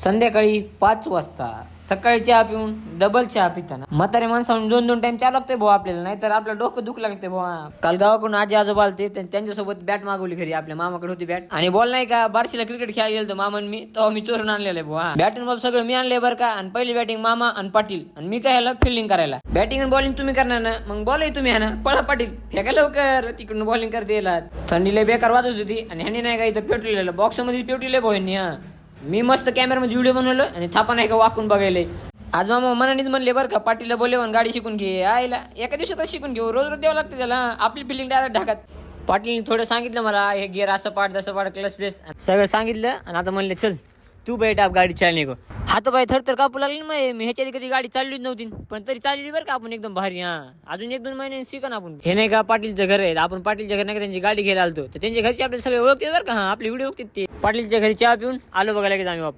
संध्याकाळी 5 वाजता सकाळी चहा पिऊन डबल चहा पिताना म्हातारे माणसाहून 2-2 टाइम चहा लागतोय भाऊ आपल्याला, नाहीतर आपलं डोकं दुख लागते भाऊ. काल गावाकडून आजी आजोबा आलते, त्यांच्यासोबत बॅट मागवली घरी. आपल्या मामाकडे होती बॅट. आणि बॉल नाही का, बार्शीला क्रिकेट खेळायला गेलो मामान मी, तेव्हा मी चोरून आणलेलं आहे भाऊ. बॅट आणि बॉल सगळं मी आणलंय बरं का. आणि पहिली बॅटिंग मामा आणि पाटील, आणि मी काय फिल्डिंग करायला. बॅटिंग आणि बॉलिंग तुम्ही करणार ना, मग बॉलही तुम्ही आहे ना. पळा पाटील, फेका लवकर, तिकडून बॉलिंग करते येला. थंडीला बेकार वाजत होती, आणि ह्यांनी नाही का इथं पेटलेलं बॉक्स मध्ये पेटलेलं भाऊ ह्यांनी. मी मस्त कॅमेरामध्ये व्हिडिओ बनवलं आणि थापा नाही का वाकून बघायला. आज मामा मनानेच म्हणले बरं का, पाटीलला बोलले म्हणून गाडी शिकून घे. आईला एका दिवसातच शिकून घेऊ, रोज रोज द्यावं लागतं त्याला. आपली फिलिंग डायरेक्ट ढाकात. पाटीलने थोडं सांगितलं मला, हे गिअर असं पाड तसं पाड, क्लच प्लेस सगळं सांगितलं. आणि आता म्हणले चल तू बैठ आप गाडी चालणे गो. हात पाय थरथर कापू लागली ना. मी ह्याच्या कधी गाडी चाललीच नव्हती, पण तरी चालली बरं का आपण एकदम भारी. अजून 1-2 महिने शिका ना आपण. हे नाही का पाटीलचं घर आहे, आपण पाटीलच्या घर नाही का त्यांची गाडी घ्यायला आलतो, तर त्यांच्या घरचे आपल्याला सगळे ओळखते बरं का. आपले व्हिडिओ बघतात ते. पाटीलच्या घरी चहा पिऊन आलो बघायला की आम्ही वापस.